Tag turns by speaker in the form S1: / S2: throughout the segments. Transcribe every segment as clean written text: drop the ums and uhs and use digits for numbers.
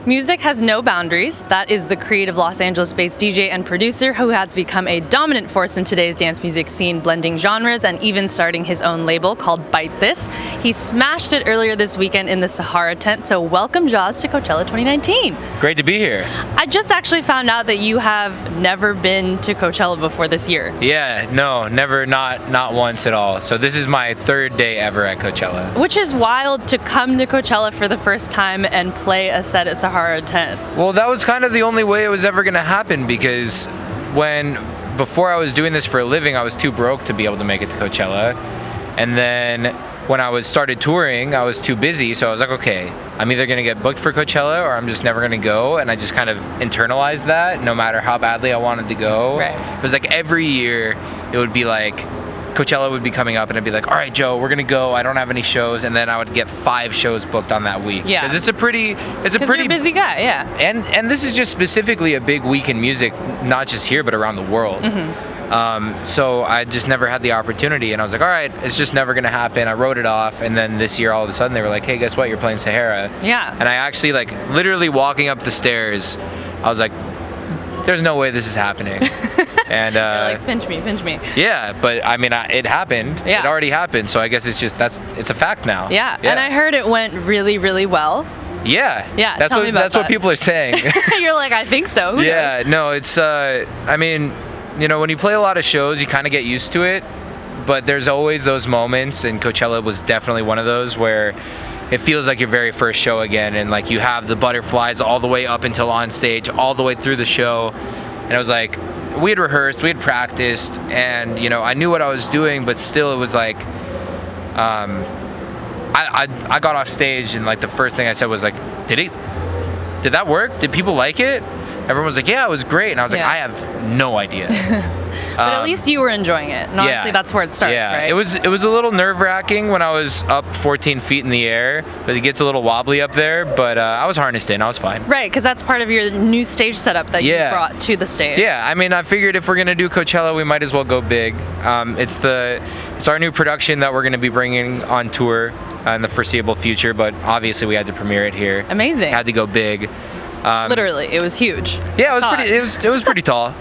S1: Music has no boundaries. That is the creative Los Angeles-based DJ and producer who has become a dominant force in today's dance music scene, blending genres and even starting his own label called Bite This. He smashed it earlier this weekend in the Sahara tent, so welcome Jauz to Coachella 2019.
S2: Great to be here.
S1: I just actually found out that you have never been to Coachella before this year.
S2: Yeah, no, never, not once at all. So this is my third day ever at Coachella.
S1: Which is wild to come to Coachella for the first time and play a set at Sahara tent.
S2: Well, that was kind of the only way it was ever going to happen, because before I was doing this for a living, I was too broke to be able to make it to Coachella. And then when I started touring, I was too busy, so I was like, okay, I'm either going to get booked for Coachella or I'm just never going to go. And I just kind of internalized that, no matter how badly I wanted to go.
S1: Right.
S2: It was like every year it would be like, Coachella would be coming up and I'd be like, all right, Joe, we're gonna go. I don't have any shows. And then I would get 5 shows booked on that week.
S1: Yeah.
S2: Because it's a pretty
S1: you're a busy guy, yeah.
S2: And this is just specifically a big week in music, not just here, but around the world.
S1: Mm-hmm.
S2: So I just never had the opportunity, and I was like, all right, it's just never gonna happen. I wrote it off, and then this year all of a sudden they were like, hey, guess what, you're playing Sahara.
S1: Yeah.
S2: And I actually, like, literally walking up the stairs, I was like, there's no way this is happening. And
S1: you're like, pinch me.
S2: Yeah, but I mean, it happened.
S1: Yeah.
S2: It already happened. So I guess it's a fact now.
S1: Yeah. And I heard it went really, really well.
S2: Yeah.
S1: Yeah.
S2: That's what people are saying.
S1: You're like, I think so. Who knows?
S2: No, it's I mean, you know, when you play a lot of shows, you kind of get used to it. But there's always those moments, and Coachella was definitely one of those, where it feels like your very first show again, and like you have the butterflies all the way up until on stage, all the way through the show. And it was like, we had rehearsed, we had practiced, and you know, I knew what I was doing, but still it was like, I got off stage, and like the first thing I said was like, did that work? Did people like it? Everyone was like, yeah, it was great. And I was like, I have no idea.
S1: But at least you were enjoying it. And honestly, that's where it starts, right?
S2: It was a little nerve-wracking when I was up 14 feet in the air, but it gets a little wobbly up there, but I was harnessed in. I was fine.
S1: Right, because that's part of your new stage setup that you brought to the stage.
S2: Yeah, I mean, I figured if we're going to do Coachella, we might as well go big. It's our new production that we're going to be bringing on tour in the foreseeable future, but obviously we had to premiere it here.
S1: Amazing.
S2: Had to go big.
S1: Literally, it was huge.
S2: Yeah, it was pretty tall.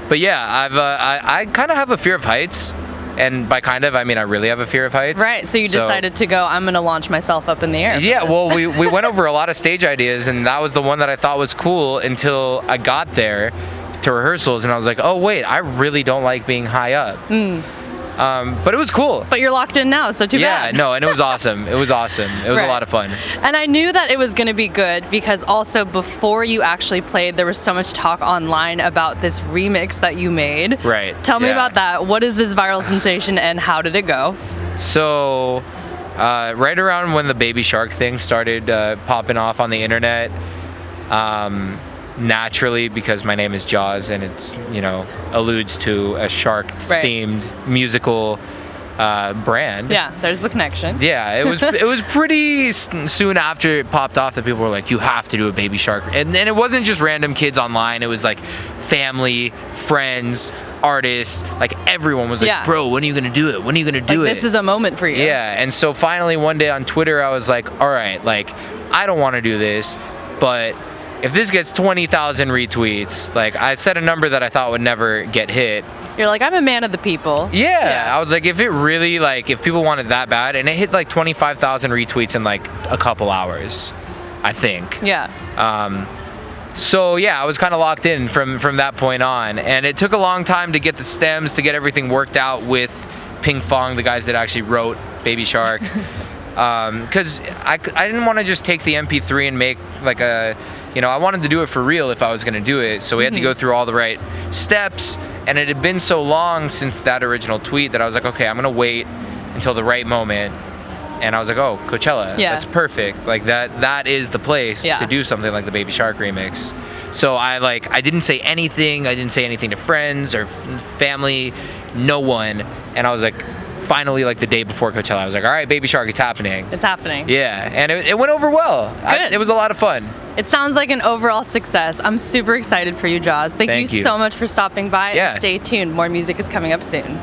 S2: But yeah, I kind of have a fear of heights, and by kind of I mean I really have a fear of heights.
S1: Right. So you decided to go, I'm going to launch myself up in the air.
S2: Yeah. Well, we went over a lot of stage ideas, and that was the one that I thought was cool until I got there to rehearsals, and I was like, oh wait, I really don't like being high up. But it was cool.
S1: But you're locked in now, so too bad.
S2: Yeah, no, and it was awesome. It was awesome. It was a lot of fun.
S1: And I knew that it was going to be good because also before you actually played, there was so much talk online about this remix that you made.
S2: Right.
S1: Tell me about that. What is this viral sensation and how did it go?
S2: So, right around when the Baby Shark thing started popping off on the internet, naturally, because my name is Jauz and it's, you know, alludes to a shark-themed musical brand.
S1: Yeah, there's the connection.
S2: Yeah, it was pretty soon after it popped off that people were like, you have to do a Baby Shark. And it wasn't just random kids online. It was like family, friends, artists, like everyone was like, bro, when are you gonna do it? When are you gonna do it?
S1: This is a moment for you.
S2: Yeah, and so finally one day on Twitter I was like, all right, like I don't want to do this, but if this gets 20,000 retweets, like I set a number that I thought would never get hit.
S1: You're like, I'm a man of the people.
S2: Yeah. I was like, if it really, like, if people want it that bad, and it hit like 25,000 retweets in like a couple hours, I think.
S1: Yeah.
S2: So yeah, I was kind of locked in from that point on, and it took a long time to get the stems, to get everything worked out with Ping Fong, the guys that actually wrote Baby Shark. Because I didn't want to just take the MP3 and make like a, you know, I wanted to do it for real if I was going to do it. So we had to go through all the right steps, and it had been so long since that original tweet that I was like, okay, I'm going to wait until the right moment. And I was like, oh, Coachella, that's perfect. Like that is the place to do something like the Baby Shark remix. So I didn't say anything. I didn't say anything to friends or family, no one. And I was like, finally, like the day before Coachella, I was like, all right, Baby Shark, it's happening.
S1: It's happening.
S2: Yeah, and it went over well.
S1: Good.
S2: It was a lot of fun.
S1: It sounds like an overall success. I'm super excited for you, Jauz. Thank you so much for stopping by, and stay tuned. More music is coming up soon.